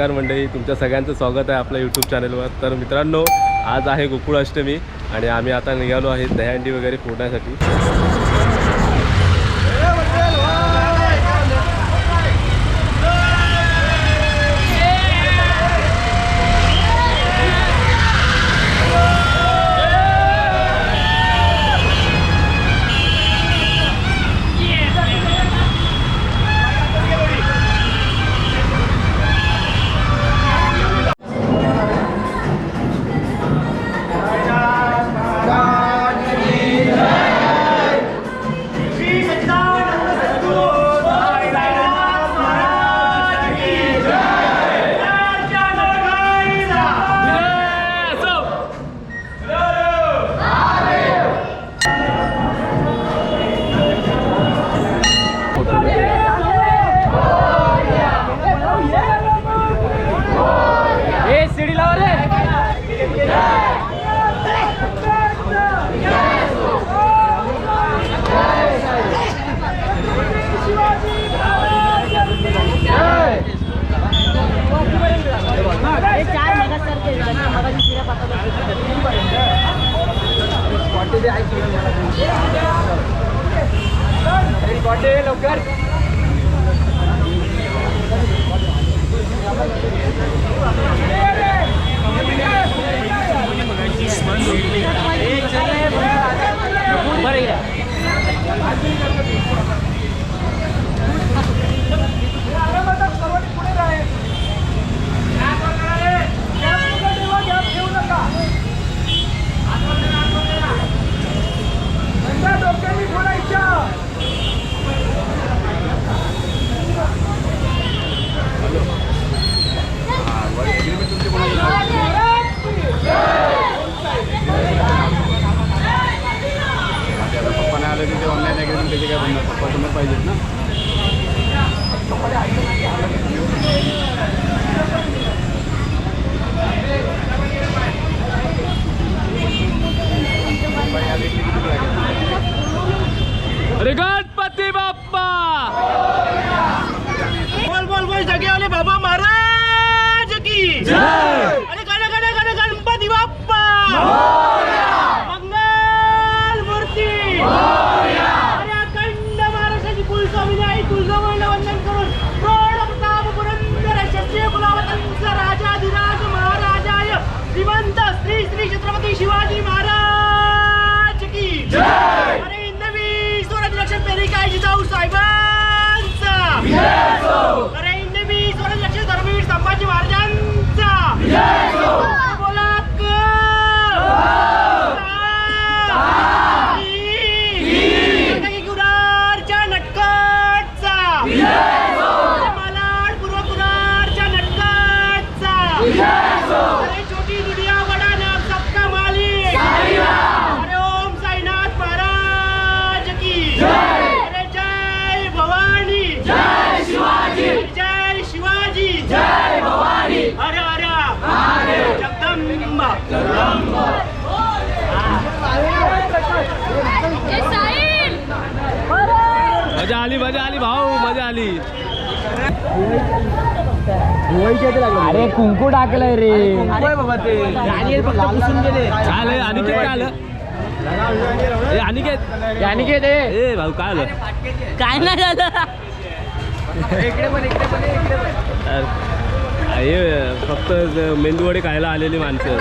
नमस्कार मंडळी, तुमच्या सगळ्यांचं स्वागत आहे आपल्या यूट्यूब चॅनलवर। तर मित्रांनो, आज आहे गोकुळाष्टमी आणि आम्ही आता निघालो आहे दहीहंडी वगैरे फोडण्यासाठी। अरे गणपती बाप्पा, बोल बोल बोल जगेवाले बाबा महाराज की जय। अरे गण गण गण गणपती बाप्पा मंगल मूर्ती। अरे अखंड महाराष्ट्राची कुलस्वामिनी आई तुळजाभवानीला वंदन करून प्रौढ प्रताप पुरंदर क्षत्रिय कुलावतंस राजाधिराज महाराजाय श्रीमंत श्री श्री छत्रपती शिवाजी महाराज की जय। अरे लक्ष्मी पेरी काय जिजाऊ साहेबांचा अरे इंदवी स्वराज लक्ष्मी धर्मवीर संभाजी महाराजांचा बोला कुरारच्या नटकटचा मालाड पूर्व कुरारच्या नटकटचा अरे छोटी दुनिया बडा नाम सबका मालिक अरे ओम साईनाथ महाराज की अरे जय भवानी जय शिवाजी जय शिवाजी जय भवानी अरे अरे जगदंबा जगदंबा। मजा आली भाऊ, मजा आली। अरे कुंकू टाकलंय रे बाबा ते फक्त पुसून गेले। काय अनिकेत काय आलं? ए अनिकेत ए भाऊ काय आलं? काय नाही झालं। इकडे पण हे फक्त मेंदूवडे खायला आलेली माणसं,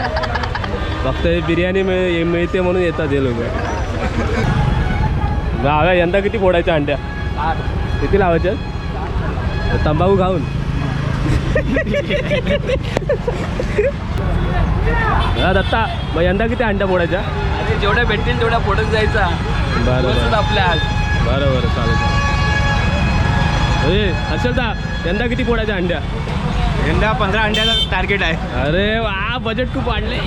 फक्त बिर्याणी मिळते म्हणून येतात हे लोक। यंदा किती फोडायच्या अंड्या? किती लावायच्या? तंबाखू खाऊन दत्ता, मग यंदा किती अंड्या फोडायच्या? अरे जेवढ्या भेटतील तेवढ्या फोडत जायचा। बरं आपल्या आज बरं चालेल। हर्षलदा, यंदा किती फोडायच्या अंड्या? यंदा 15 अंड्याचा टार्गेट आहे। अरे वा, बजेट खूप वाढले।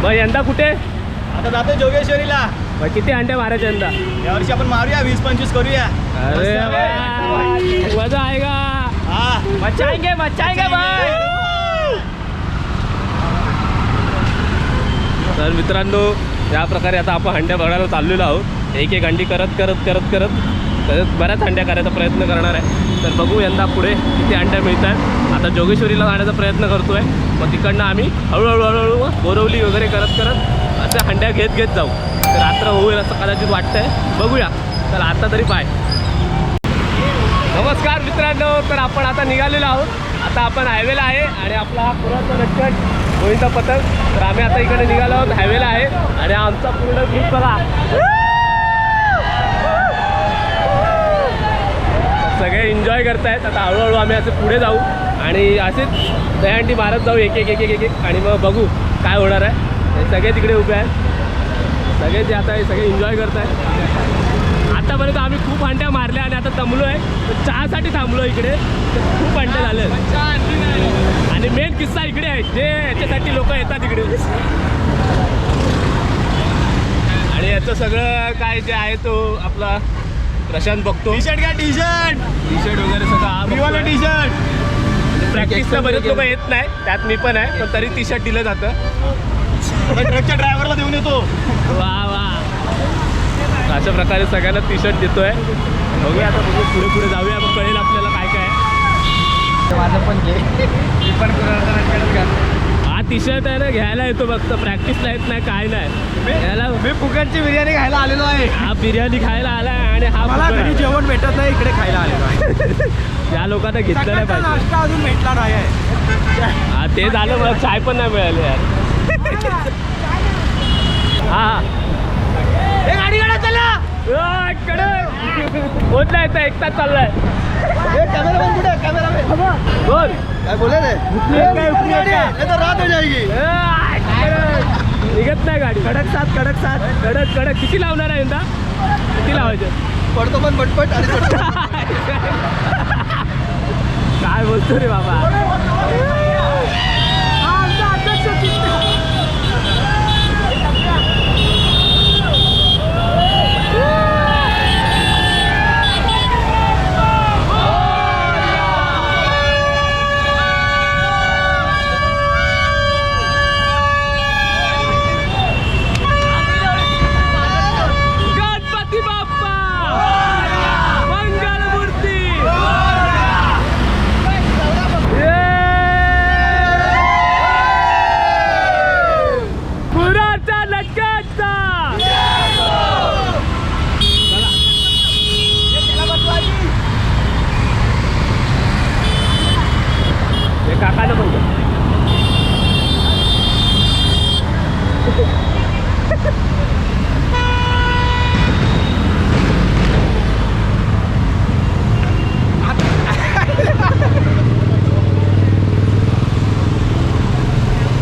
मग यंदा कुठे? आता जातो जोगेश्वरीला। मग किती अंडे मारायचे यंदा? यावर्षी आपण मारूया 20-25 करूया। अरे मजा आएगा। हाँ मचाएंगे भाई। तर मित्रांनो या प्रकारे आता आपण हंड्या बघायला चाललेलो आहोत. एक एक हंडी करत बऱ्याच हंड्या करायचा प्रयत्न करणार आहे. तर बघू यंदा पुढे किती हंड्या मिळतात. आता जोगेश्वरीला जाण्याचा प्रयत्न करतो आहे. मग तिकडनं आम्ही हळूहळू बोरवली वगैरे करत अशा हंड्या घेत जाऊ. तर रात्र होईल असं कदाचित वाटतंय. बघूया. तर आता तरी बाय. नमस्कार मित्रांनो. तर आपण आता निघालेलो आहोत. आता आपण हायवेला आहे आणि आपला हा पुराचा नटखट गोविंदा पथक. तर आम्ही आता इकडे निघालो आहोत. हायवेला आहे आणि आमचा पूर्ण ग्रुप बघा. सगळे एन्जॉय करतायत. आता हळूहळू आम्ही असे पुढे जाऊ आणि असेच दहीहंडी मारत जाऊ एक आणि मग बघू काय होणार आहे. हे सगळे तिकडे उभे आहेत. सगळे जे आता हे सगळे एन्जॉय करत आहेत. आतापर्यंत आम्ही खूप हंड्या मारल्या आणि आता दमलो आहे. चहासाठी थांबलो इकडे. खूप हंड्या झाले आणि मेन किस्सा इकडे आहे जे याच्यासाठी लोक येतात इकडे. आणि याचं सगळं काय जे आहे तो आपला प्रशांत बघतो. टी शर्ट टी शर्ट वगैरे सगळं टी शर्ट. प्रॅक्टिसला बरेच लोक येत नाही. त्यात मी पण आहे. पण तरी टी शर्ट दिलं जातं. ट्रकच्या ड्रायव्हरला देऊन येतो. वा अशा प्रकारे सगळ्यांना टी शर्ट देतोय. बघूया आता पुढे जाऊया. मग कळेल आपल्याला काय काय आहे. माझं पण घे. मी पण हा टी शर्ट आहे ना घ्यायला येतो फक्त. प्रॅक्टिसला येत नाही काय नाही. याला मी फुकटची बिर्याणी खायला आलेलो आहे. हा बिर्याणी खायला आला आणि हा मला फुकट घरी आहे. जेवण भेटत नाही, इकडे खायला आलेलो आहे. या लोकांना घेतलं नाही सकाळचा पाहिजे. नाश्ता अजून भेटला नाही आहे. हा ते झालं. मला चाय पण नाही मिळाली यार. हा हे गाडी गाडा चला. होत नाही तर एक तास चाललाय. कॅमेरामॅन कुठे आहे? कॅमेरामॅन बोल काय बोले रे? रात हो जाएगी. निघत नाही गाडी. कडक किती लावणार आहे यंदा? किती लावायचं? पडतो पण पटपट आणि काय बोलतो रे बाबा. काकानं पण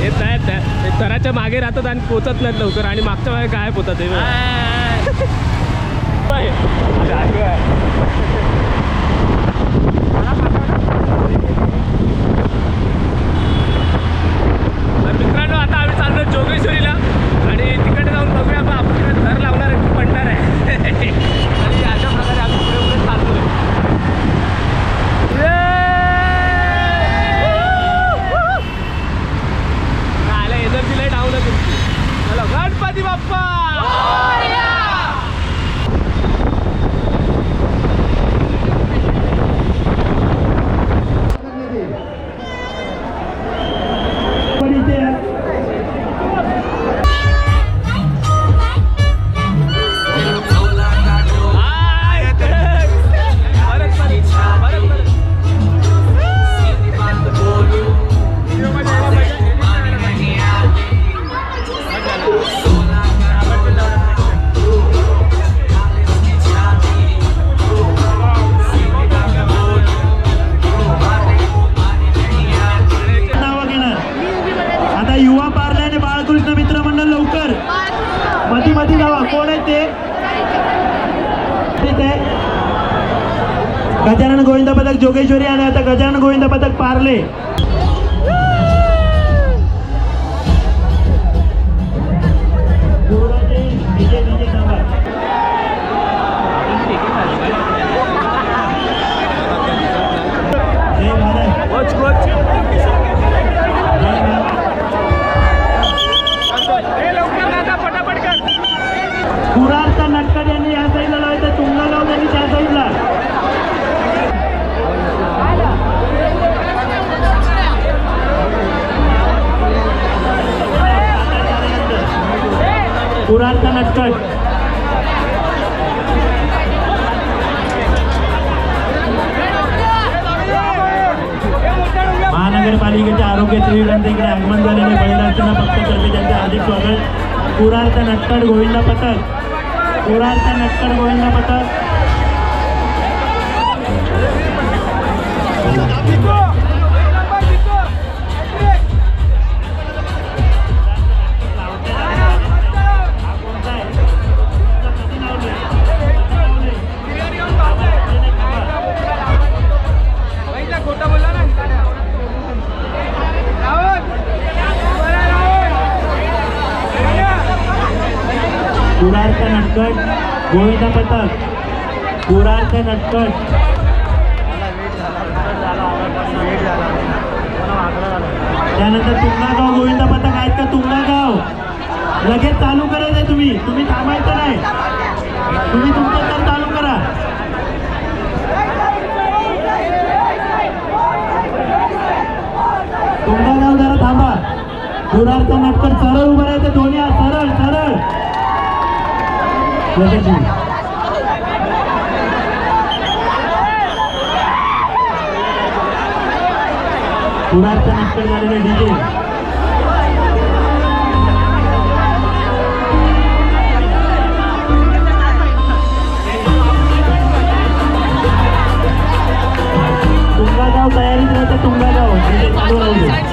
येत आहेत. तराच्या मागे राहतात आणि पोचत नाहीत लवकर. आणि मागच्या मागे काय पोचत मित्रांनो. आता आम्ही चाललो जोगेश्वरीला आणि तिकडे जाऊन बघूया. मग आपण घर लावणार आहे खूप पडणार आहे. आणि अशा प्रकारे आम्ही पुढे चाललोय. आला एनर्जी लाईट डाऊन आहे तुमची. चला गणपती बाप्पा. युवा पार्ले आणि बाळकृष्ण मित्र मंडळ लवकर मधी जावा. कोण आहे ते? गजानन गोविंद पथक जोगेश्वरी आणि आता गजानन गोविंद पथक पार्ले. कुराडचा नटखट. महानगरपालिकेचे आरोग्य सेविकांचे इकडे आगमन झालेले बळीराजांना भक्ततर्फे त्यांचे हार्दिक स्वागत. कुराडचा नटखट गोविंदा पथक. कुराडचा नटखट गोविंदा पथक. कुराडचा नटखट गोविंदा पथक. कुराडचा नटखट. त्यानंतर तुंगागाव गोविंदा पथक आहेत का? तुंगागाव लगेच चालू करायचं तुम्ही थांबायचं नाही. तुम्ही तुमचं तर चालू करा. तुंगागाव जरा थांबा. कुराडचा नटखट सरळ उभं राहायचं. दोन्ही हात सरळ सरळ. कुराडचा नटखट झालेले डीजे. तुंगागाव तयारीत राहतं. तुंगागाव डीजे चालू राहू दे.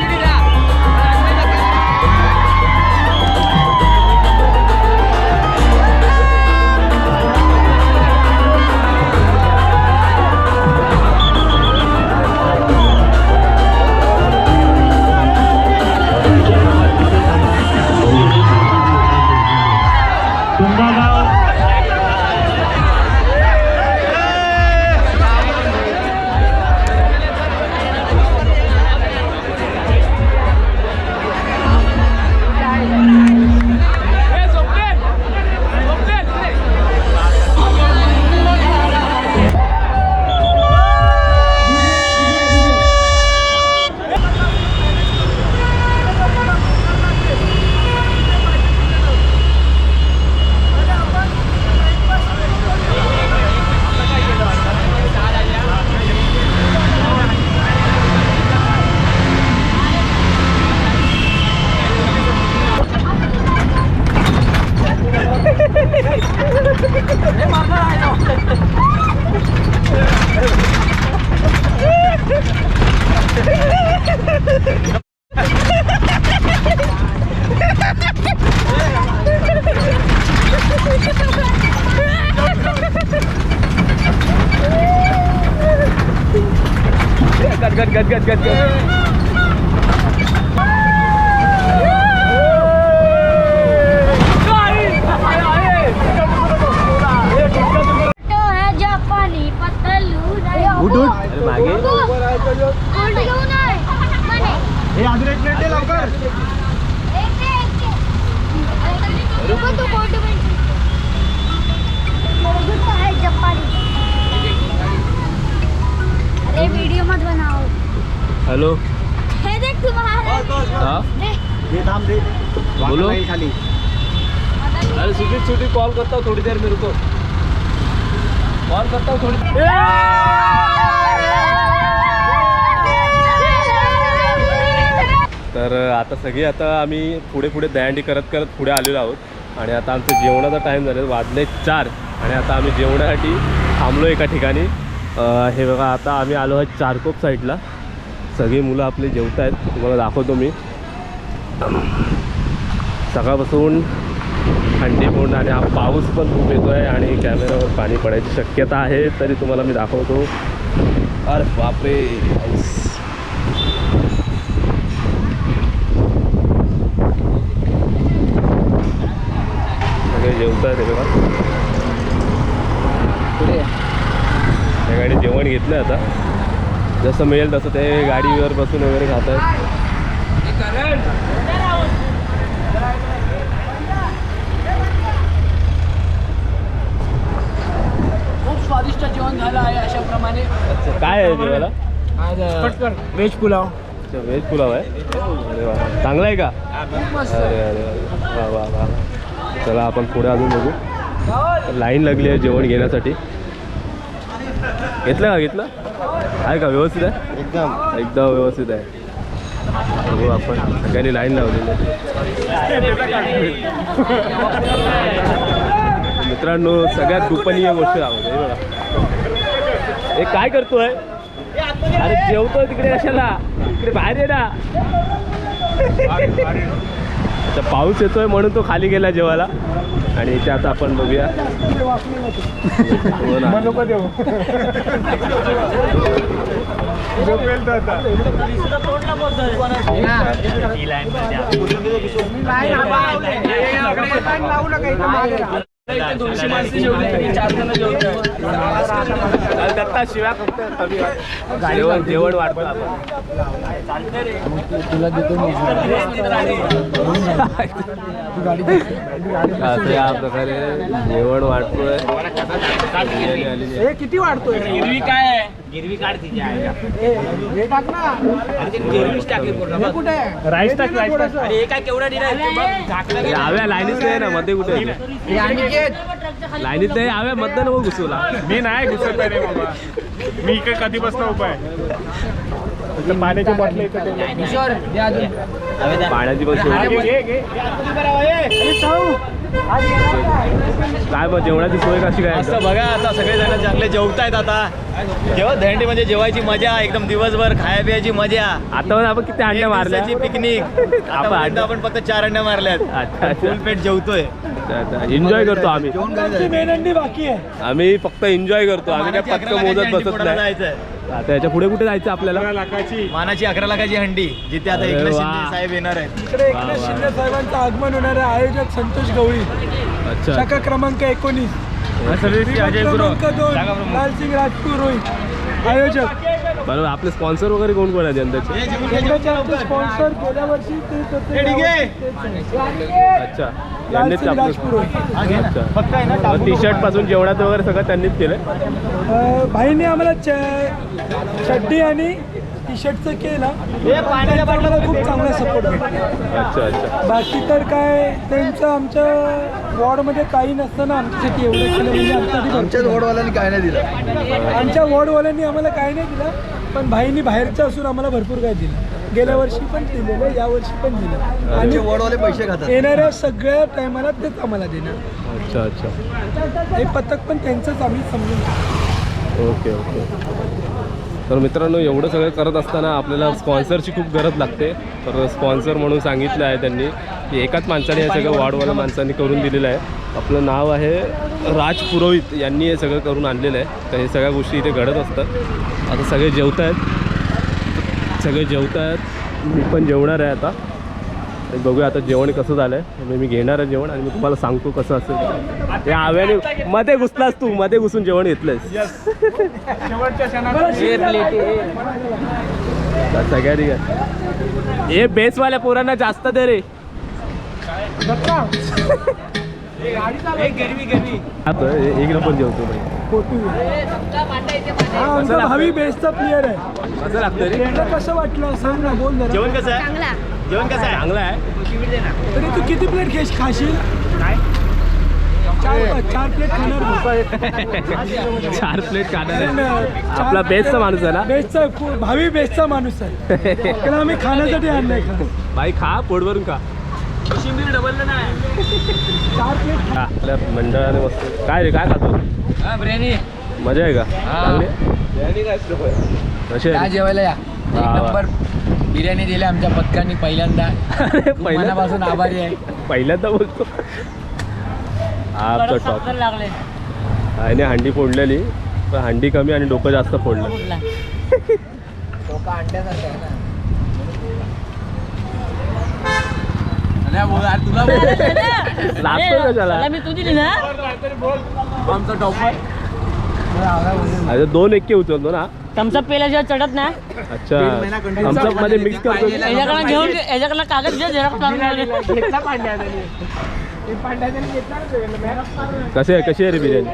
गट. मागे हे अजून एक मिनिट लवकर. अरे वीडियो मत बनाओ. हेलो हे देख तुम्हारा. हाँ ये दाम दे. बोलो. खाली. अरे सुटी कॉल करता हूँ थोड़ी देर मेरे को. कॉल करता हूँ थोड़ी. तर आता सगळी आम्ही पुढे दहीहंडी करत पुढे आलेलो आहोत आणि आता आमचं जेवणाचा टाईम झाला. वाजले 4 आणि आता आम्ही जेवणासाठी थांबलो एका ठिकाणी. हे बघा आता आम्ही आलो आहे चारकोप साईडला. सगळी मुलं आपली जेवत आहेत. तुम्हाला दाखवतो मी. सकाळपासून थंडी पण आणि हा पाऊस पण खूप येतो आहे आणि कॅमेऱ्यावर पाणी पडायची शक्यता आहे. तरी तुम्हाला मी दाखवतो. अरे बापरे. सगळे जेवत आहेत. हे बघा त्या गाडी जेवण घेतलं आता. जसं मिळेल तसं ते गाडीवर बसून वगैरे खात आहेत. खूप स्वादिष्ट जेवण झालं आहे अशाप्रमाणे. अच्छा काय आहे जेवायला? आज व्हेज पुलाव. अच्छा व्हेज पुलाव आहे. अरे वा चांगला आहे का? खूप मस्त. अरे अरे वा वा वा. चला आपण पुढे अजून बघू. लाईन लागली आहे जेवण घेण्यासाठी. घेतलं का? घेतलं आहे का? व्यवस्थित आहे एकदम एकदम व्यवस्थित आहे. बघू आपण सगळ्यांनी लाईन लावलेली आहे. मित्रांनो सगळ्यात गोपनीय गोष्ट आवडते हे बघा. हे काय करतोय? अरे जेवतोय तिकडे कशाला? इकडे बाहेर ये ना. आता पाऊस येतोय म्हणून तो खाली गेला जेवायला. आणि इथे आता आपण बघूया. हो ना. दत्ता शिव्या जेवण वाढतो आपण. या प्रकारे जेवण वाढतोय. किती वाढतोय? गिरवी काय आहे? गिरवी काढ तिची आहे. हे टाक ना. गिरवीच टाकली पूर्ण. कुठे राईस टाक. अरे हे काय केवढा डिना आहे? आव्या लाईनीच नाही ना मध्ये. कुठे लाईनीत नाही आव्या मध्ये नको घुसवला. मी नाही घुसत रे बाबा. मी इकडे कधीपासून उभा आहे. पाण्याची बॉटल पाण्याची पण काय मग जेवणाची सोय कशी काय? असं बघा आता सगळेजण चांगले जेवतायत. आता जेव्हा दहीहंडी म्हणजे जेवायची मजा एकदम दिवसभर खाया पियाची मजा. आता पण आपण किती अंड्या मारल्या? पिकनिक आपण फक्त 4 अंड्या मारल्यात. अच्छा फुल पेट जेवतोय. एन्जॉय करतो आम्ही. मेन बाकी आहे. आम्ही फक्त एन्जॉय करतो. आम्ही काय पत्क मोजत बसत नाही. जायचंय आता याच्या पुढे कुठे जायचं आपल्याला? मानाची 11 लाखाची हंडी जिथे आता अरे एकनाथ वा. शिंदे साहेब येणार आहेत. इकडे एकनाथ शिंदे साहेबांचं आगमन होणार आहे. आयोजक संतोष गवळी. अच्छा शाखा क्रमांक 19. क्रमांक 2 लालसिंग राजपूर रोहित आयोजक. बरोबर. आपले स्पॉन्सर वगैरे कोण कोण आहेत यंदाचे? यंदाचे आमचे स्पॉन्सर गेल्या वर्षी तेच होते. अच्छा यांनीच लालसिंग आपलं. राजपूर रोहित. अच्छा टी शर्ट पासून जेवणाचं वगैरे सगळं त्यांनीच केलं. भाईने आम्हाला चड्डी आणि टी शर्टचं केलं. त्यांचा आम्हाला खूप चांगला सपोर्ट भेटला. अच्छा अच्छा. बाकी तर काय त्यांचं आमच्या वॉर्डमध्ये काही नसताना आमच्यासाठी एवढं केलं म्हणजे आमच्यासाठी वॉर्डवाल्यांनी काय नाही दिलं. आमच्या वॉर्डवाल्यांनी आम्हाला काही नाही दिलं. पण भाईंनी बाहेरचं असून आम्हाला भरपूर काय दिलं. गेल्या वर्षी पण दिलेलं, या वर्षी पण दिलं. आणि वॉर्डवाले पैसे खातात. येणाऱ्या सगळ्या टायमाला तेच आम्हाला देणार. अच्छा अच्छा. हे पथक पण त्यांचंच आम्ही समजून घेतो. Okay okay. तर मित्रांनो एवढं सगळं करत असताना आपल्याला स्पॉन्सरची खूप गरज लागते. तर स्पॉन्सर म्हणून सांगितलं आहे त्यांनी की एकाच माणसाने हे सगळं वॉर्डवाल्या माणसांनी करून दिलेलं आहे. आपलं नाव आहे राज पुरोहित यांनी हे सगळं करून आणलेलं आहे. तर हे सगळ्या गोष्टी इथे घडत असतात. आता सगळे जेवत आहेत. मी पण जेवणार आहे आता. बघूया आता जेवण कसं झालं आहे. मी घेणार आहे जेवण आणि मी तुम्हाला सांगतो कसं असेल. या आव्याने मध्ये घुसलास तू. मध्ये घुसून जेवण घेतलंयस. सगळ्यांनी हे बेसवाल्या पोरांना जास्त दे रे. एक नंबर जेवतो भाई. हा आमचा भावी बेस्टचा प्लेअर आहे. कसं लागतं रे? तुला कसं वाटलं सांग ना, बोल जरा. जेवण कसं आहे? चांगला. जेवण कसं आहे? चांगलं आहे. तरी तू किती प्लेट खाशील? 4 प्लेट खाणार. 4 प्लेट खाणार आहे. आपला बेस्टचा माणूस आहे ना? बेस्टचा भावी बेस्टचा माणूस आहे. त्याला आम्ही खाण्यासाठी आणलाय. भाई खा पोट भरून खा. 4 प्लेट. आपल्या मंडळाने मस्त. काय रे काय खातो? बिर्याणी. मजा आहे का? चांगली आहे? कशी आहे? जेवायला या. वा, वा. नंबर बिर्याणी दिली आमच्या पथकाने पहिल्यांदा. मनापासून आभारी आहे. पहिल्यांदा बोलतो. हा आमचा टॉप. आणि हंडी फोडलेली पण हंडी कमी आणि डोकं जास्त फोडलं. लागतो कशाला? मी तू दिली ना आमचा टॉपर. अरे 2 एक्के उचलतो ना. थम्सअप पेल्याशिवाय चढत ना. अच्छा थम्सअप मध्ये मिक्स करतो. याच्याकडे घेऊन याच्याकडे कागद घे झेरॉक्स काढून कशी आहे रे बिर्याणी?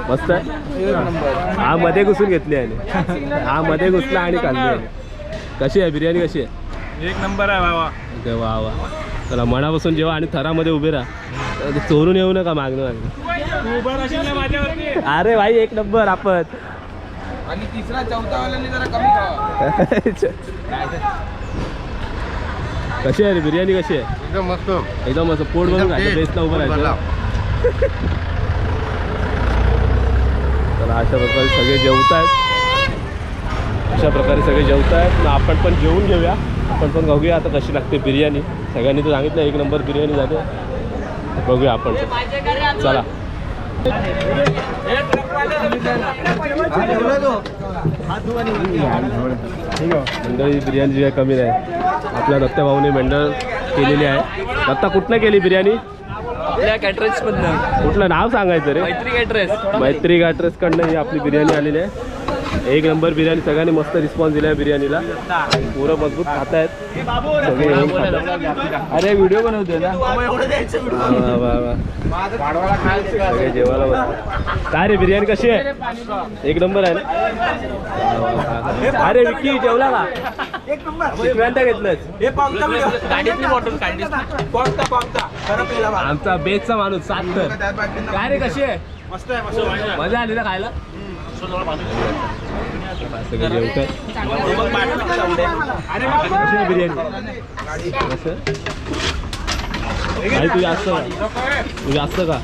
मस्त आहे. हा मध्ये घुसून घेतली आहे. हा मध्ये घुसला आणि खाल्ली आहे. कशी आहे बिर्याणी? कशी आहे? एक नंबर आहे बाबा. वा वा. चला मनापासून जेव्हा आणि थरामध्ये उभे राहा. चोरून येऊ नका मागणं अरे भाई एक नंबर आपण आणि तिसरा चौथा वाल्याने जरा कमी खावा. कशी आहे रे बिर्याणी कशी आहे एकदम मस्त पोट भरून खायचं बेस्टला उभं राहायचं तर अशा प्रकारे सगळे जेवत आहेत अशा प्रकारे सगळे जेवत आहेत आपण पण जेवून घेऊया आपण पण बघूया आता कशी लागते बिर्याणी सगळ्यांनी तर सांगितलं एक नंबर बिर्याणी झाली बघूया आपण चला मंडळी बिर्याणी जी आहे कमी नाही आपल्या दत्ता भाऊने मेंढळ केलेली आहे दत्ता कुठनं केली बिर्याणी आपल्या कॅटरेज मधनं कुठलं नाव सांगायचं रे मैत्री कॅटरेज मैत्री गॅटरेस कडनं ही आपली बिर्याणी आलेली आहे एक नंबर बिर्याणी सगळ्यांनी मस्त रिस्पॉन्स दिला आहे बिर्याणीला पुरं मजबूत खात आहेत सगळे येऊन खातात. अरे व्हिडिओ बनवतोय ना सगळे जेवायला बसतात. काय रे बिर्याणी कशी आहे एक नंबर आहे ना अरे विक्की जेवला का शिकव्यांदा घेतलंच गाडीतली बॉटल काढली आमचा बेसचा माणूस 7 तर काय रे कशी आहे मजा आली ना खायला सगळे जेवतात बिर्याणी आई तू जास्त का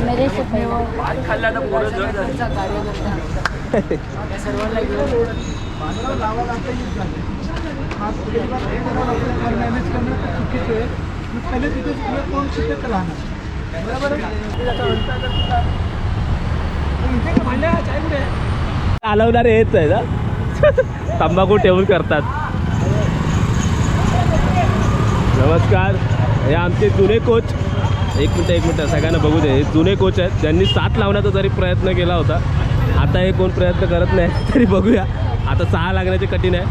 मेरे से खाल्ला तर पोरं जड झाली. सर्वांना घेऊन मॅनेज करणं चुकीचं आहे मी पहिले तिथे कोण शिकते तर लहान बरोबर चालवणारे हेच आहे ना तंबाखू ठेवून करतात नमस्कार हे आमचे जुने कोच एक मिनटं सगळ्यांना बघू दे हे जुने कोच आहेत ज्यांनी 7 लावण्याचा जरी प्रयत्न केला होता आता हे कोण प्रयत्न करत नाही तरी बघूया आता 6 लागण्याचे कठीण आहे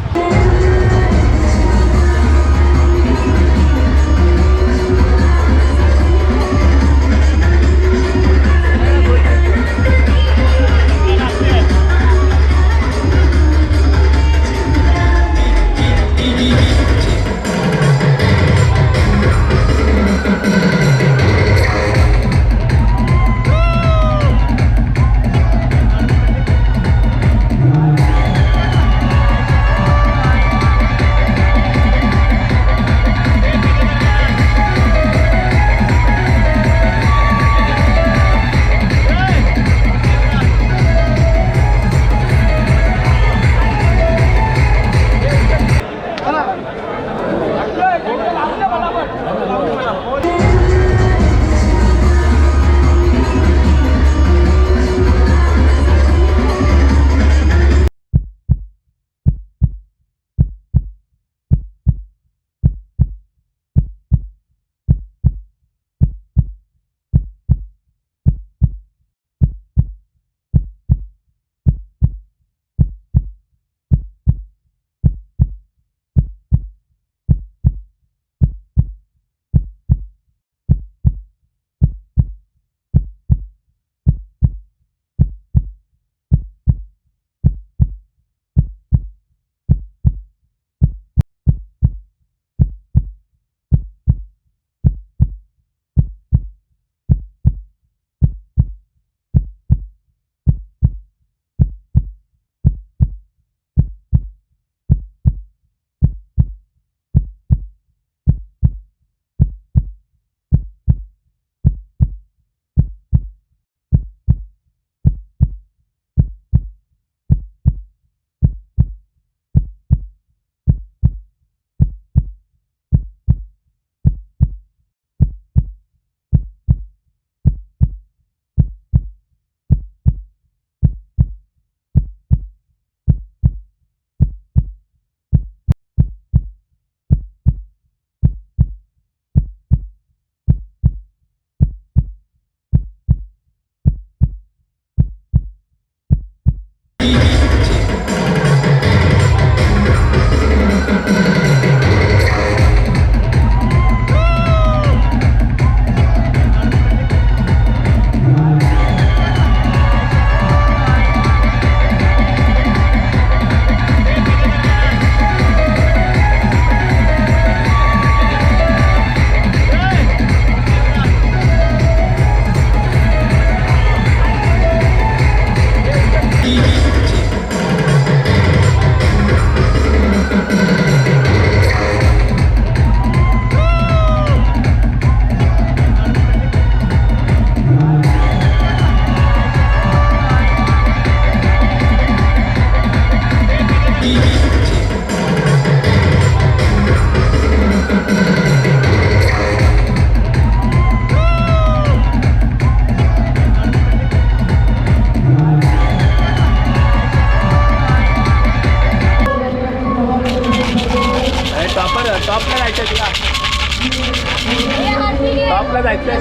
जायचंय.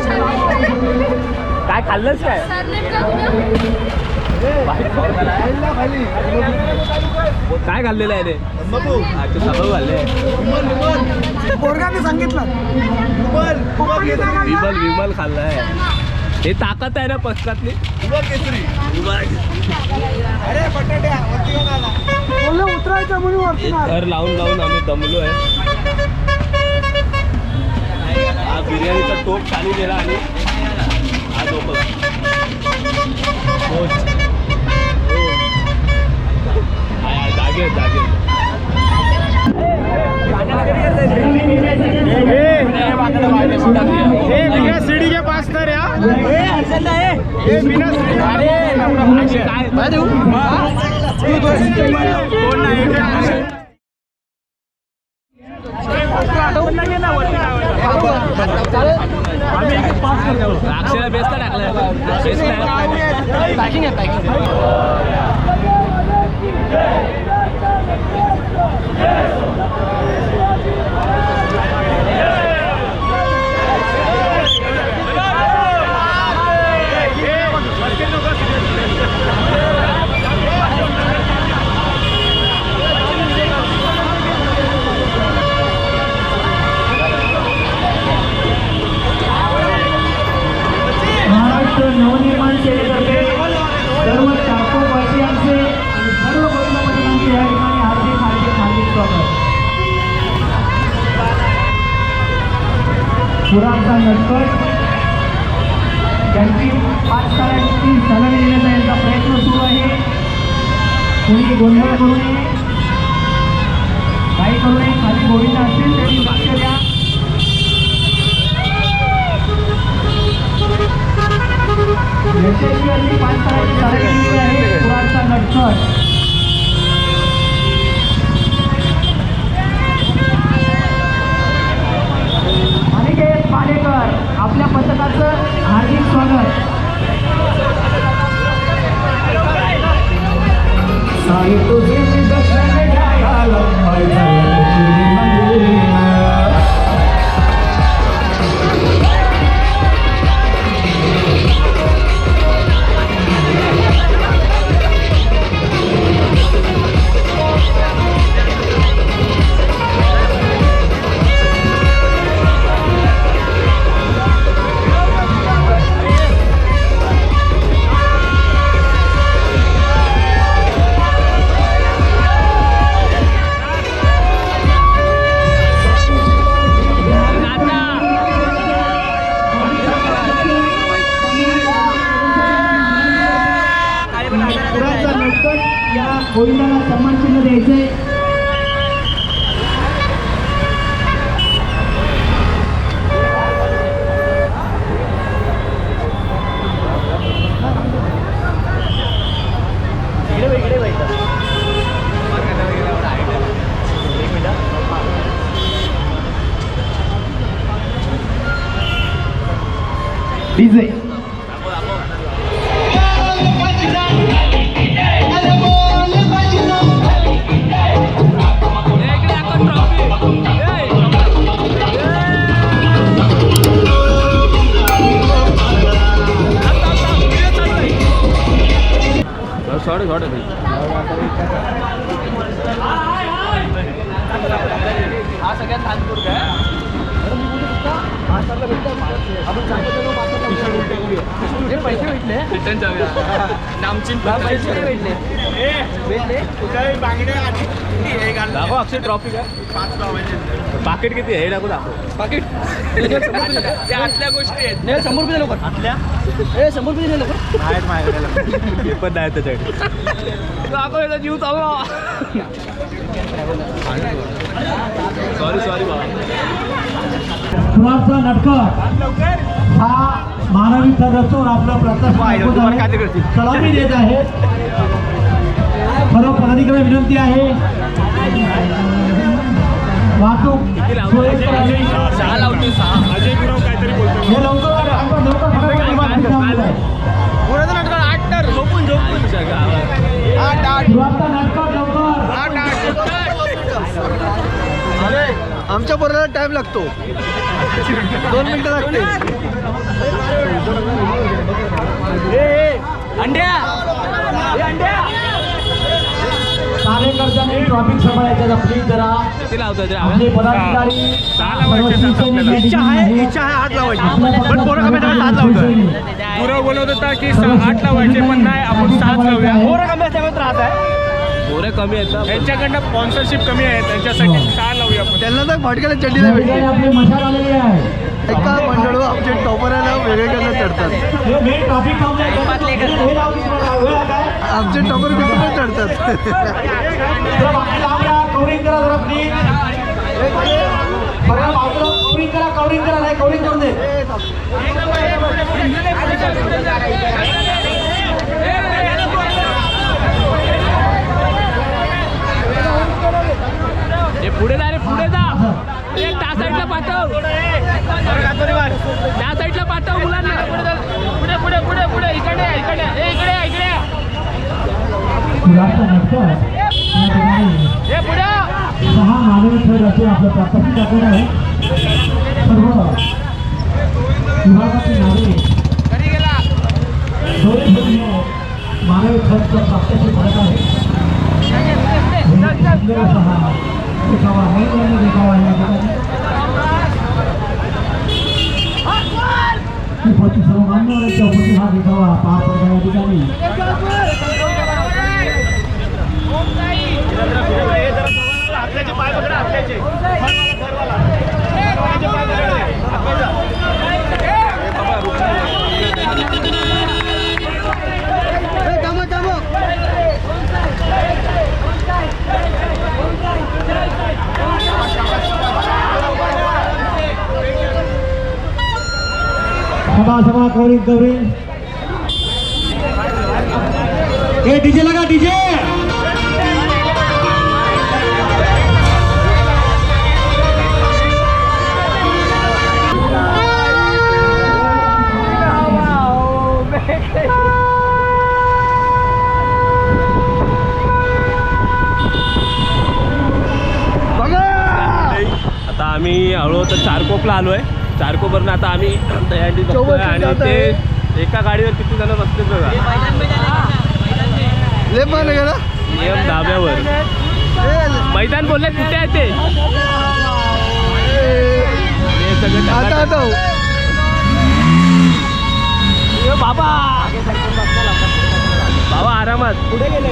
काय खाल्लंच काय? काय खाल्लेलं आहे रे? अच्छा सबाऊ खाल्ले. पोरगाने सांगितलं विमल खाल्लाय. हे ताकद आहे ना पक्षातली. उतरायचं म्हणून वरती घर लावून लावून आम्ही दमलो आहे. हा बिर्याणीचा टोप खाली गेला आणि हा टोप जागे जागे. बिना सीढ़ी के पास तर या बिना अक्षयला बेस्ट टाकलं. महाराष्ट्र नवनिर्माण सेनेतर्फे सर्व चाकोबासियांचे आणि सर्व गोविंदपंतांचे या ठिकाणी हार्दिक हार्दिक हार्दिक स्वागत. पुराचा नटखट ज्यांची 5 तारांची सलामी देण्याचा यांचा प्रयत्न सुरू आहे. कोणी गोंधळ करू नये, काही करू नये. खाली गोविंद असतील त्यांनी लक्ष द्या. यशस्वी अशी 5 तारांची सलामी दिली आहे. पुराचा नटखट अनिकेत पालेकर आपल्या पथकाचं हार्दिक स्वागत. पुराचा नटखट या गोविंदाला सन्मान चिन्ह द्यायचंय. डीजे शॉर्ट शॉर्ट आहे हा सगळ्यात तात्पुरता आहे. पैसे भेटले रिटर्न जाऊया. नामचीन पैसे भेटले दाखव. अक्षय ट्रॉफी काय 5 पाकिट किती आहे हे दाखव. पाकिट आतल्या गोष्टी आहेत. 100 रुपये लोक आतल्या 100 रुपये लोक आहेत माझ्याकडे. पण नाही त्याच्याकडे दाखव. याचा जीव चालू. सॉरी बाबा. पुराचा नटखट हा मानवी रचून आपलं प्रत्यक्ष सलामी देत आहे. सर्व पदाधिकारी विनंती आहे वाहतूक सोयीस्कर आहे. अजय गुरव काहीतरी बोलतो. हे लवकर पुराचा नटखट 8 तर झोपून पुराचा नटखट लवकर. अरे आमच्या बरोबर टाइम लागतो. 2 मिनिटं लागते. कार्यकर्त्यांनी ट्रॉफिक सांभाळायचं प्लीज जरा. किती लावतोय ते आपले पदाधिकारी इच्छा आहे 8 लावायची पण पोरं कमी हात लावतोय. गुरव बोलवत होता की 8 लावायचे पण नाही आपण 7 लावूया. पोरं कमी असल्यामुळे त्रास आहे. पोरे कमी आहेत ना. त्यांच्याकडनं स्पॉन्सरशिप कमी आहे त्यांच्यासाठी 6 लावूया आपण. त्यांना तर भटक्याला चड्डी नाही भेटली. आपली मशाल आलेली आहे. एका मंडळ आमचे टॉपराला वेगळे करणं चढतात. ट्रॉफिक आमचे टॉपर बिलकुल चढतात. कवरिंग करा जरा प्लीज. कवरिंग करा नाही कवरिंग करून दे. पुढे जा रे पुढे जा. त्या साईडला पाठव. त्या साईडला पाठव मुलांना. पुढे पुढे पुढे पुढे इकडे इकडे इकडे इकडे. हे पुढे. 6 मानवी खेळ असे आपलं प्राप्ती दाखवलं आहे. सर्व विभागाची नावे मानवी खेळचं प्राप्तीचे फरक आहे. देखावा महिलांनी देखावा या ठिकाणी सर्व मान्यवरांच्या उपस्थित हा देखावा पार पडला या ठिकाणी. सभा कवरिंग. ए डीजे लगा डीजे. आता आम्ही हळूहळू तर चारकोपला आलोय. चारकोपवरनं आता आम्ही दहीहंडी बघतोय आणि ते एका गाडीवर किती जण बसते बघा. नियम धाब्यावर मैदान बोलले कुठे आहे ते सगळे बाबा बाबा आरामात पुढे गेले.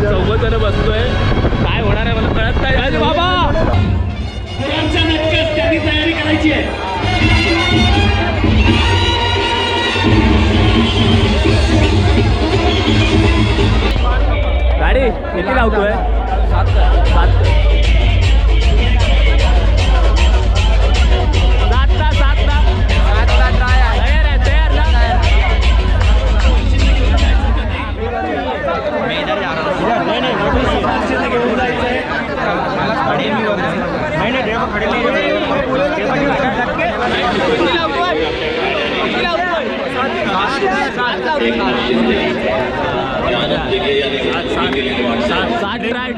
चौघ जण बसतोय. काय होणार आहे मला कळत नाही. अरे बाबा त्यांनी तयारी करायची आहे. गाडी किती लावतोय? 7 ट्राय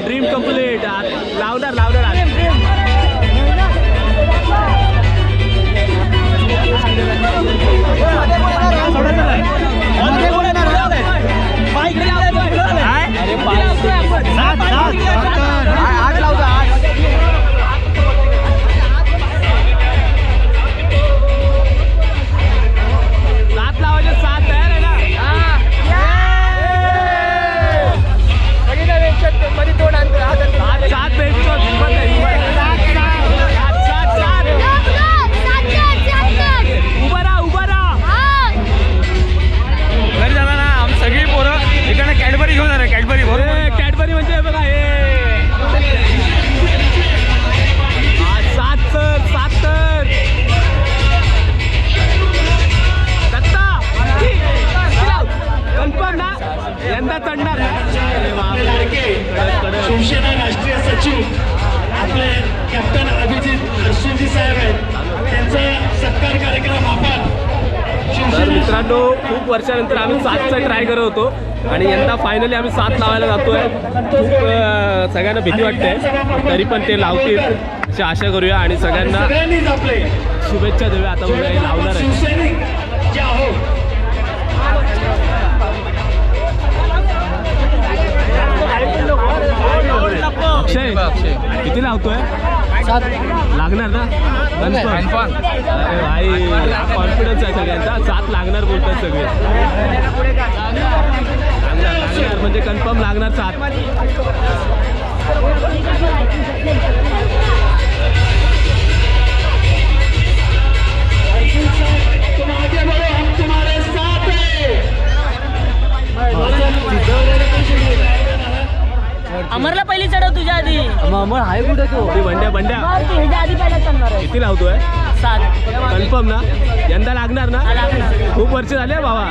ड्रीम कंप्लीट. लावणार सात मित्रांनो खूप वर्षानंतर आम्ही 7चा ट्राय करत होतो आणि यंदा फायनली आम्ही 7 लावायला जातोय. खूप सगळ्यांना भीती वाटते तरी पण ते लावतील अशी आशा करूया आणि सगळ्यांना शुभेच्छा देऊया. आता बघा हे लावणार आहे. अक्षय किती लावतोय? 7 लागणार ना? कन्फर्म. अरे भाई कॉन्फिडन्स आहे सगळ्यांचा. 7 लागणार बोलतात सगळे. लागणार म्हणजे कन्फर्म लागणार 7. अमरला पहिली चढव तुझ्या आधी. अमर आहे कुठे तो? बंड्या बंड्या मग तू ह्याच्या आधी पहिला चढणार आहे. किती लावतोय? 7. कन्फर्म ना? यंदा लागणार ना? खूप वर्ष झाले बाबा.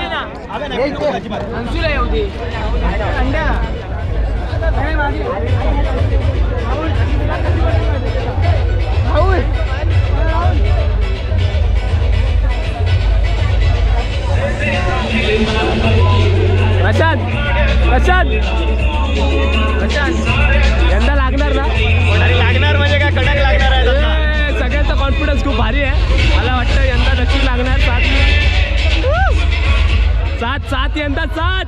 प्रशांत यंदा लागणार ना? लागणार म्हणजे काय कडक लागणार आहे. सगळ्यांचा कॉन्फिडन्स खूप भारी आहे. मला वाटतं यंदा नक्की लागणार 7 यंदा 7.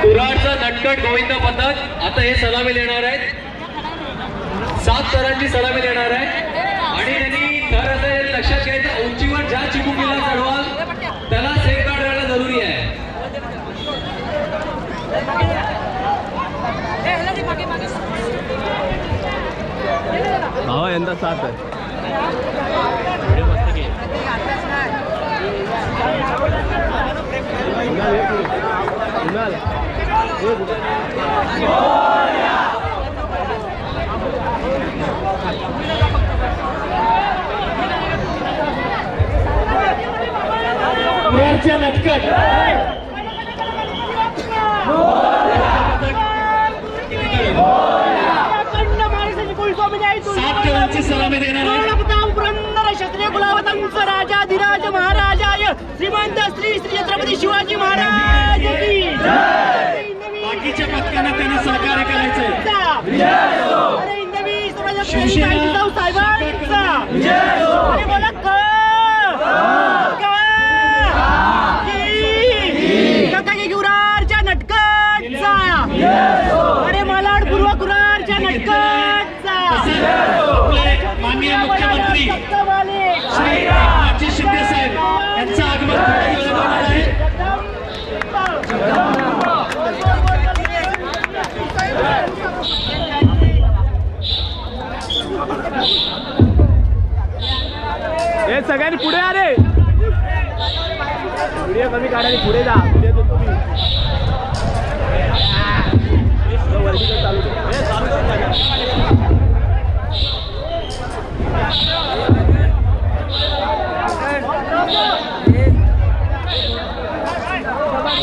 कुऱ्हाडचा नटखट गोविंद पथक आता हे सलामी देणार आहेत. 7 थरांची सलामी देणार आहे आणि त्यांनी थर असं लक्षात घ्यायचं, उंचीवर ज्या चिमुकीला चढवाल त्याला सेफ गार्ड राहणं जरुरी आहे. भावा यंदा 7 आहे. नटकट सलामी देणार क्षत्रिय कुलावतंस राजाधिराज महाराजाय श्रीमंत श्री श्री छत्रपती शिवाजी महाराज की बाकीच्या पथकांना त्यांना सहकार्य करायचंय. शिवसेना साहेबांचा आणि बोला कुरारच्या नटकटचा. अरे मालाड पूर्व कुरारच्या नटकटचा. माननीय मुख्यमंत्री श्री एकनाथजी शिंदे साहेब यांचं आगमन होणार आहे. हे सगळ्यांनी पुढे आ रे. व्हिडिओ कमी काढा पुढे जा. व्हिडिओ तुम्ही चालू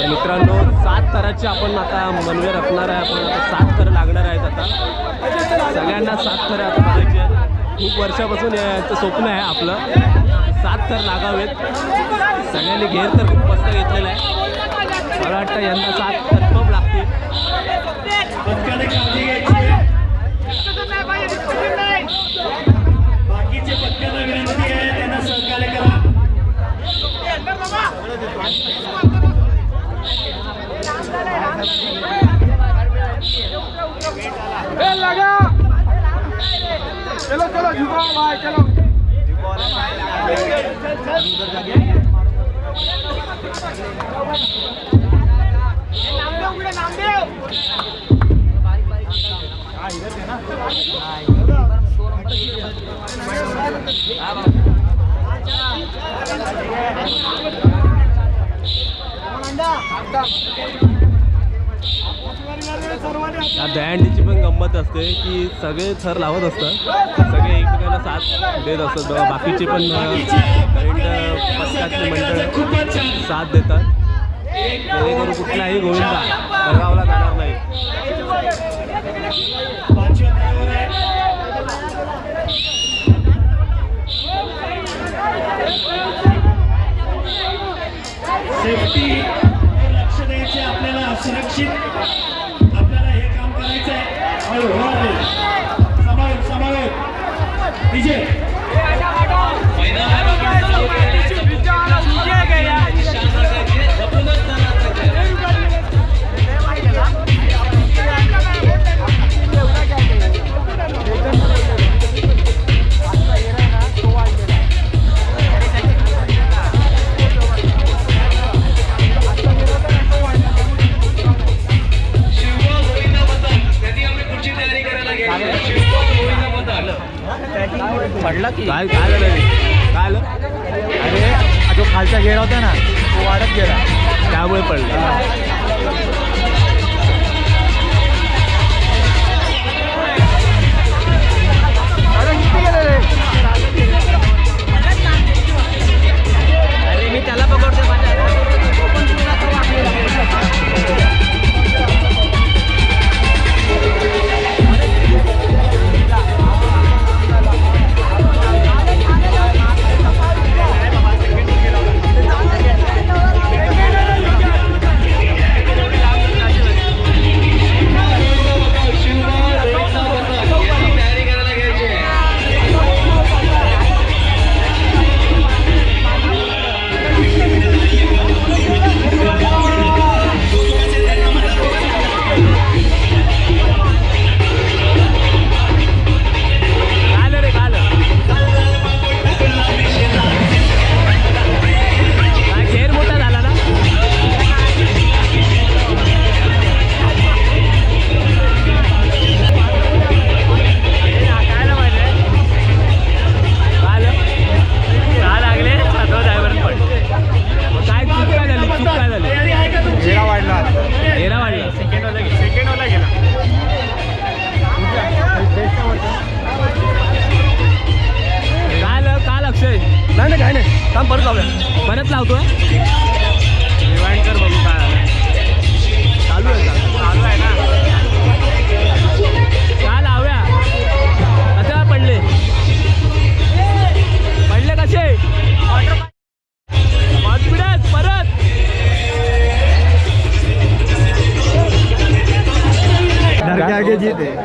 मित्रांनो 7 थराची आपण आता मनवे रखणार आहे. आपण आता 7 थर लागणार आहेत. आता सगळ्यांना 7 थर आता करायचे आहेत. खूप वर्षापासून याचं स्वप्न आहे आपलं 7 थर लागावेत. सगळ्यांनी घेर तर खूप मस्त घेतलेला आहे. मला वाटतं यंदा 7 कन्फर्म लागतील. बाकीचे पथकांना विनंती आहे त्यांना सहकार्य करा. चलो चलो झुको भाई चलो. या दहीहंडीची पण गंमत असते की सगळे थर लावत असतात. सगळे एकमेकांना साथ देत असतात. बघा बाकीचे पण करंट पथकातले मंडळ साथ देतात. करू कुठलाही गोविंदा जळगावला जाणार नाही. पाचव्या क्रमांकावर आहे. सेफ्टी लक्ष द्यायचे आपल्याला, सुरक्षित आपल्याला हे काम करायचं आहे. समावेश विजय पडला की काय काय झालं रे? काय आलं? अरे जो खालचा गेला होता ना तो वाढत गेला त्यामुळे पडलं. अरे मी त्याला पकडतो माझ्या परत लावतोय रिवाइंड कर बघू काय चालू आहे का चालू आहे ना काय लावूया कशा पडले कसे कॉन्फिडन्स परत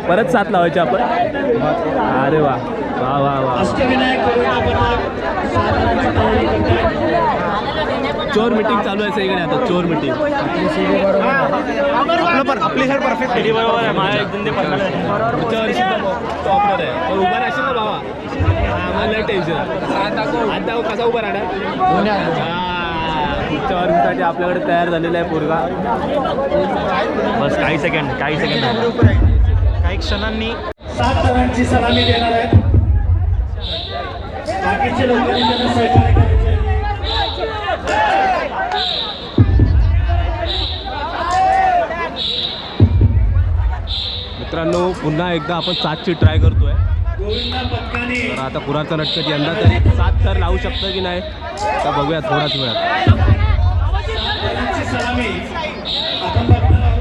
परत 7 लावायचे आपण. अरे वा वा वा वा. चोर मीटिंग चालू आहे सगळीकडे आता. चोर मीटिंग आपली साईड परफेक्ट आहे. बरोबर आहे. माझ्या एकदम ते पुढच्या वर्षी टॉपवर आहे. पण उभा राहशील ना बाबा आम्हाला टेन्शन. आता कसा उभा राहणार. पुढच्या वर्षीसाठी आपल्याकडे तयार झालेला आहे पोरगा. बस काही सेकंड काही क्षणांनी 7 रनांची सलामी देणार आहेत. बाकीचे लोकांनी त्यांना सहकार्य करायचे. मित्रांनो पुन्हा एकदा आपण 7ची ट्राय करतोय. तर आता कुराचा नटकट यंदा तरी 7 तर लावू शकतं की नाही तर बघूया थोडाच वेळात. सलामी आपण बघणार आहोत.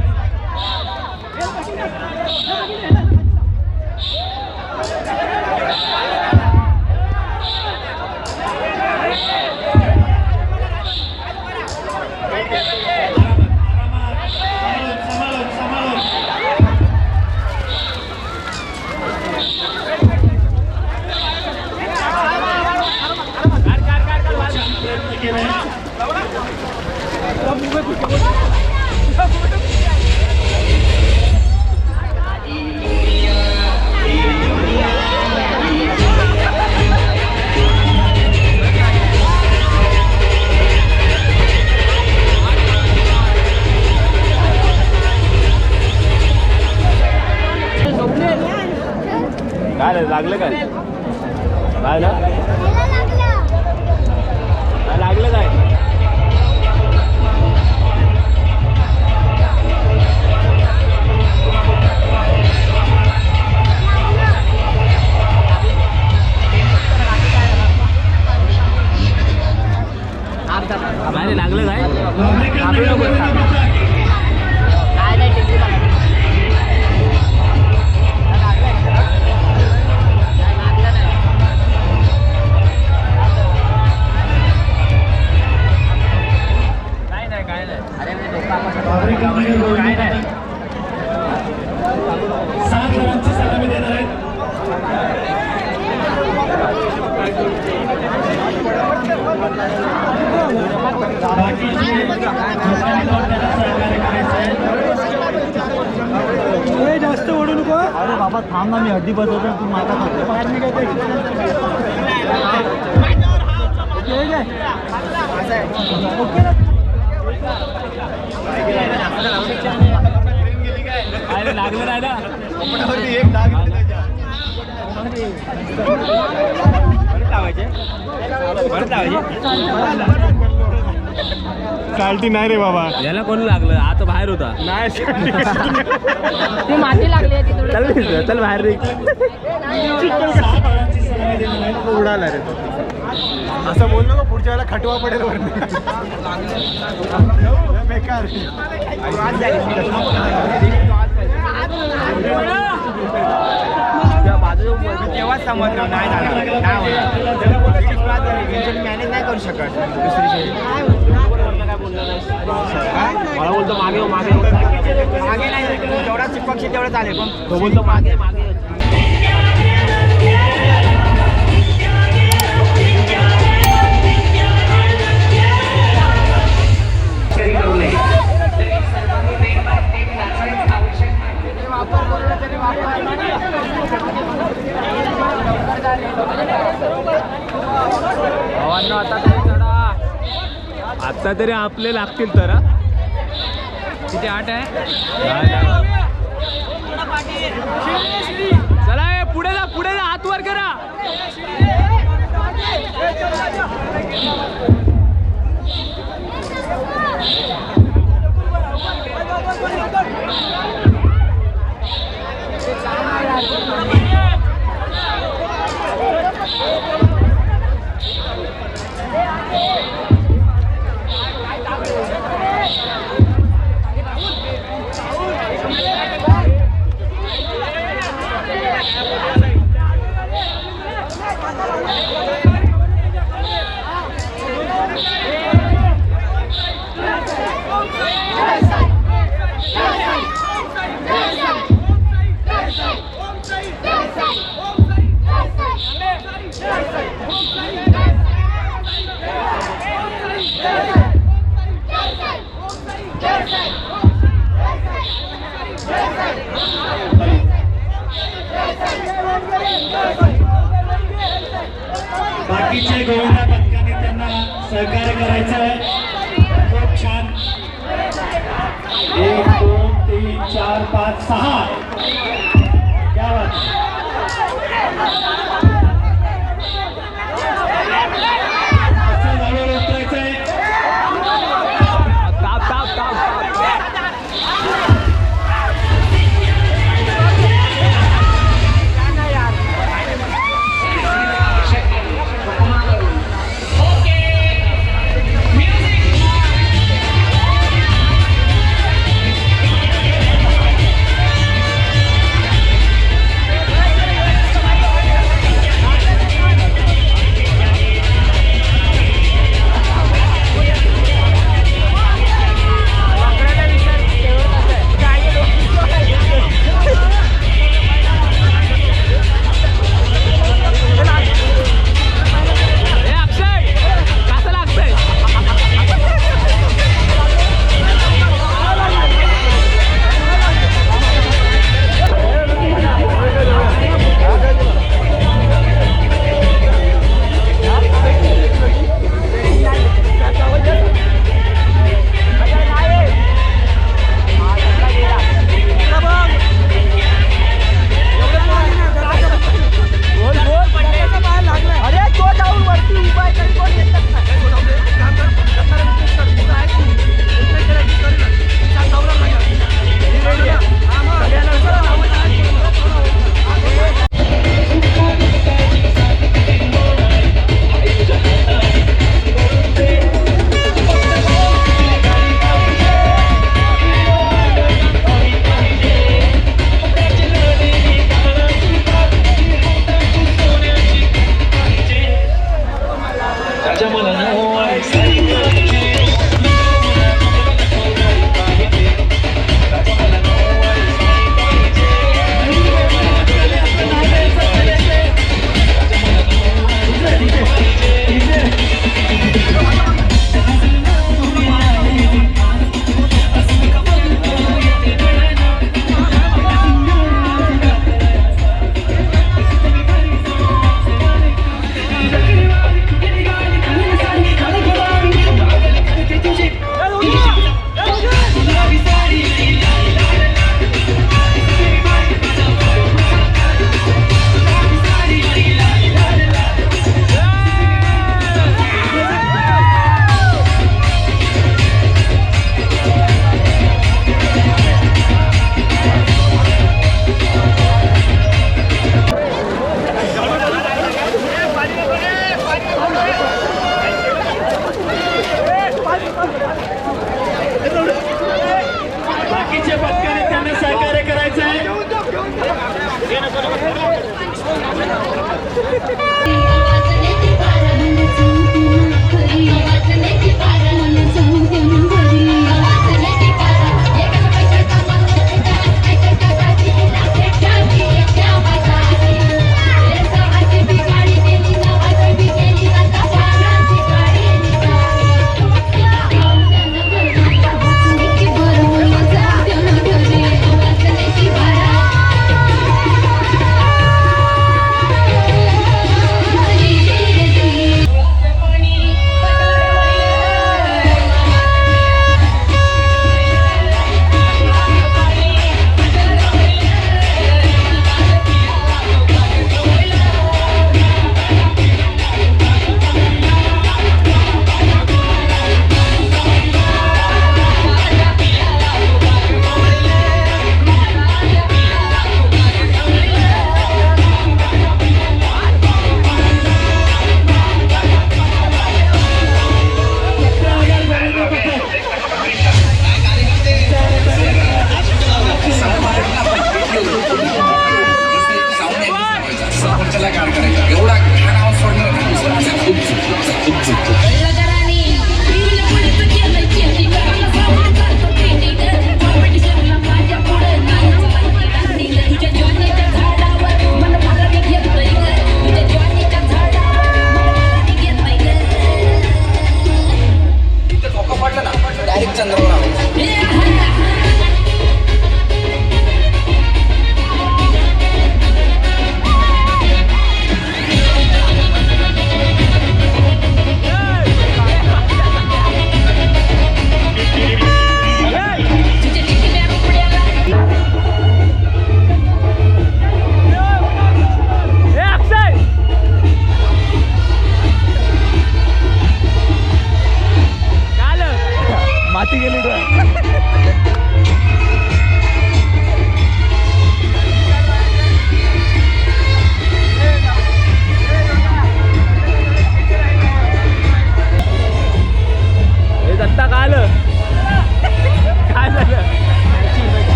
काय लागलं काय काय ना लागलं काय. लागलं काय बाकीचे गोविंदा 7 रनांची सलामी देणार आहेत. हे जास्त ओढू नको. अरे बाबा थांब ना, मी हड्डी बसवतो तू माझा लागलं नाही ना. चालती नाही रे बाबा. याला कोण लागलं? आता बाहेर होता. नाही ती माती लागली आहे तिकडे. चल चल बाहेर रे. उडाला रे तो. असं बोल नको, पुढच्या वेळेला खटवा पडेल वर. बेकार. तेव्हाच समजलं नाही झालं, मॅनेज नाही करू शकत दुसरी शेळी. मला बोलतो मागे मागे मागे नाही, जेवढा चिपक्षी तेवढं चालेल, पण तो बोलतो मागे मागे. आता तरी आपले लागतील तर. किती 8 आहे? चला पुढे जा हात वर करा. बाकीचे गोविंदा पथकाने त्यांना सहकार्य करायचं आहे. खूप छान. 1 2 3 4 5 6 क्या बात. असं झाडावर उतरायचं आहे.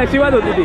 नशिबात होती ती.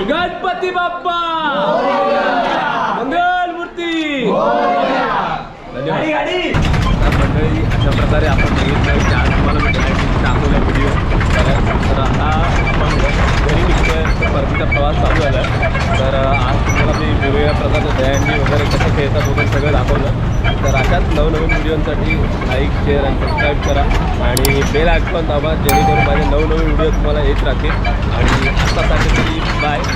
गणपती बाप्पा मंगल मूर्ती. मंडळी अशा प्रकारे आपण बघितलं की आज तुम्हाला मी दाखवला व्हिडिओ. तर आता आपण घरी निघतोय, परतीचा प्रवास चालू झाला आहे. तर आज तुम्हाला मी वेगवेगळ्या प्रकारचं दहीहंडी वगैरे कसं खेळतात वगैरे सगळं दाखवलं. तर अशाच नवनवीन व्हिडिओसाठी लाईक शेअर आणि सबस्क्राईब करा आणि बेल आयकॉन दाबा, जेणेकरून माझे नवनवीन व्हिडिओ तुम्हाला येत राहतील. आणि आत्तासाठी तरी बाय.